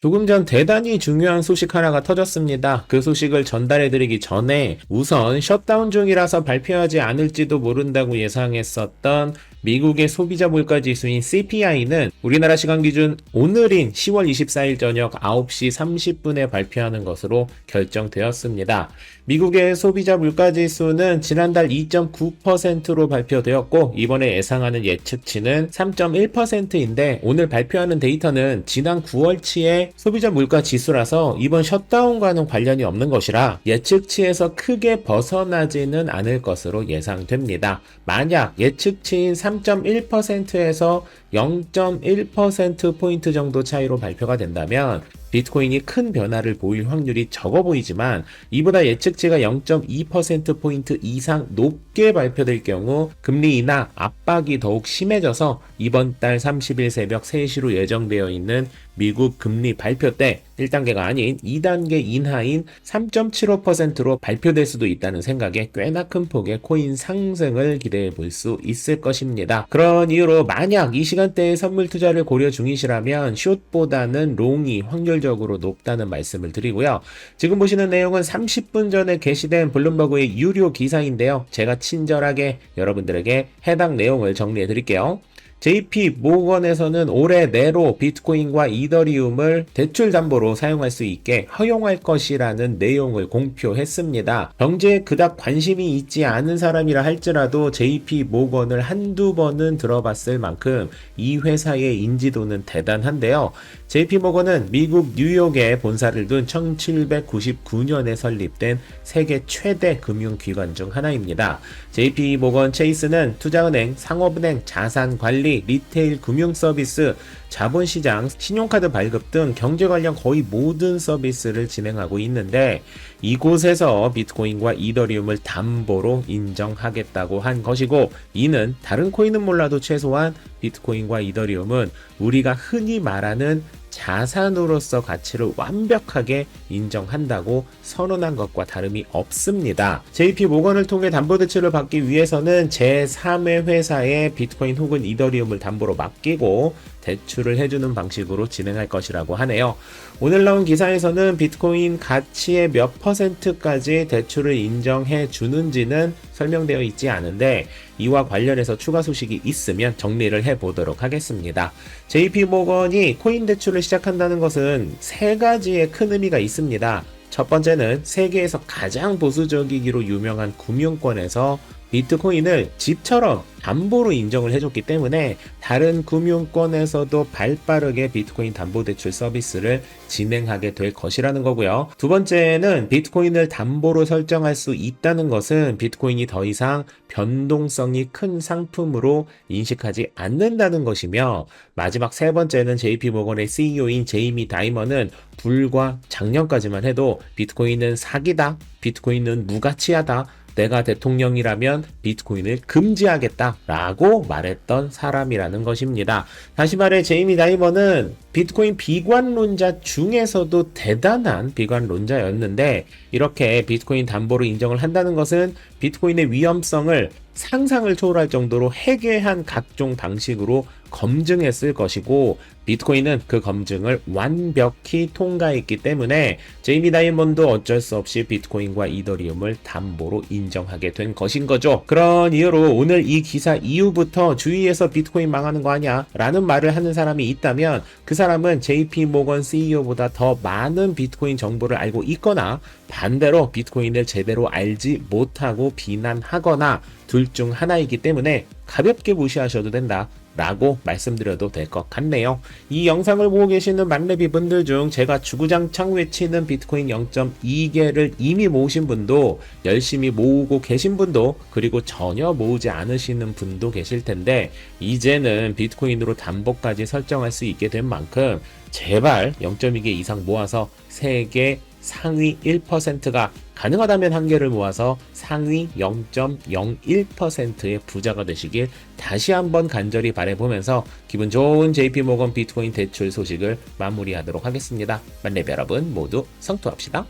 조금 전 대단히 중요한 소식 하나가 터졌습니다. 그 소식을 전달해드리기 전에 우선 셧다운 중이라서 발표하지 않을지도 모른다고 예상했었던 미국의 소비자 물가 지수인 CPI는 우리나라 시간 기준 오늘인 10월 24일 저녁 9시 30분에 발표하는 것으로 결정되었습니다. 미국의 소비자 물가 지수는 지난달 2.9%로 발표되었고 이번에 예상하는 예측치는 3.1%인데 오늘 발표하는 데이터는 지난 9월치의 소비자 물가 지수라서 이번 셧다운과는 관련이 없는 것이라 예측치에서 크게 벗어나지는 않을 것으로 예상됩니다. 만약 예측치인 3.1%에서 0.1%포인트 정도 차이로 발표가 된다면 비트코인이 큰 변화를 보일 확률이 적어 보이지만 이보다 예측치가 0.2%포인트 이상 높게 발표될 경우 금리 인하 압박이 더욱 심해져서 이번 달 30일 새벽 3시로 예정되어 있는 미국 금리 발표 때 1단계가 아닌 2단계 인하인 3.75%로 발표될 수도 있다는 생각에 꽤나 큰 폭의 코인 상승을 기대해 볼 수 있을 것입니다. 그런 이유로 만약 이 시간대에 선물 투자를 고려 중이시라면 숏보다는 롱이 확률적으로 높다는 말씀을 드리고요. 지금 보시는 내용은 30분 전에 게시된 블룸버그의 유료 기사인데요. 제가 친절하게 여러분들에게 해당 내용을 정리해 드릴게요. JP 모건에서는 올해 내로 비트코인과 이더리움을 대출 담보로 사용할 수 있게 허용할 것이라는 내용을 공표했습니다. 경제에 그닥 관심이 있지 않은 사람이라 할지라도 JP 모건을 한두 번은 들어봤을 만큼 이 회사의 인지도는 대단한데요. JP 모건은 미국 뉴욕에 본사를 둔 1799년에 설립된 세계 최대 금융기관 중 하나입니다. JP 모건 체이스는 투자은행, 상업은행, 자산관리, 리테일 금융 서비스, 자본시장, 신용카드 발급 등 경제 관련 거의 모든 서비스를 진행하고 있는데 이곳에서 비트코인과 이더리움을 담보로 인정하겠다고 한 것이고 이는 다른 코인은 몰라도 최소한 비트코인과 이더리움은 우리가 흔히 말하는 자산으로서 가치를 완벽하게 인정한다고 선언한 것과 다름이 없습니다. JP 모건을 통해 담보대출을 받기 위해서는 제3의 회사에 비트코인 혹은 이더리움을 담보로 맡기고 대출을 해주는 방식으로 진행할 것이라고 하네요. 오늘 나온 기사에서는 비트코인 가치의 몇 %까지 대출을 인정해 주는지는 설명되어 있지 않은데 이와 관련해서 추가 소식이 있으면 정리를 해보도록 하겠습니다. JP모건이 코인 대출을 시작한다는 것은 세 가지의 큰 의미가 있습니다. 첫 번째는 세계에서 가장 보수적이기로 유명한 금융권에서 비트코인을 집처럼 담보로 인정을 해줬기 때문에 다른 금융권에서도 발빠르게 비트코인 담보대출 서비스를 진행하게 될 것이라는 거고요. 두 번째는 비트코인을 담보로 설정할 수 있다는 것은 비트코인이 더 이상 변동성이 큰 상품으로 인식하지 않는다는 것이며 마지막 세 번째는 JP모건의 CEO인 제이미 다이먼은 불과 작년까지만 해도 비트코인은 사기다, 비트코인은 무가치하다, 내가 대통령이라면 비트코인을 금지하겠다라고 말했던 사람이라는 것입니다. 다시 말해 제이미 다이먼은 비트코인 비관론자 중에서도 대단한 비관론자였는데 이렇게 비트코인 담보로 인정을 한다는 것은 비트코인의 위험성을 상상을 초월할 정도로 해괴한 각종 방식으로 검증했을 것이고 비트코인은 그 검증을 완벽히 통과했기 때문에 제이미 다이먼도 어쩔 수 없이 비트코인과 이더리움을 담보로 인정하게 된 것인 거죠. 그런 이유로 오늘 이 기사 이후부터 주위에서 비트코인 망하는 거 아니야? 라는 말을 하는 사람이 있다면 그 사람은 JP모건 CEO보다 더 많은 비트코인 정보를 알고 있거나 반대로 비트코인을 제대로 알지 못하고 비난하거나 둘 중 하나이기 때문에 가볍게 무시하셔도 된다 라고 말씀드려도 될 것 같네요. 이 영상을 보고 계시는 만렙이 분들 중 제가 주구장창 외치는 비트코인 0.2개를 이미 모으신 분도 열심히 모으고 계신 분도 그리고 전혀 모으지 않으시는 분도 계실 텐데 이제는 비트코인으로 담보까지 설정할 수 있게 된 만큼 제발 0.2개 이상 모아서 세계 상위 1%가 가능하다면 한 개를 모아서 상위 0.01%의 부자가 되시길 다시 한번 간절히 바라보면서 기분 좋은 JP모건 비트코인 대출 소식을 마무리하도록 하겠습니다. 만렙 여러분 모두 성투합시다.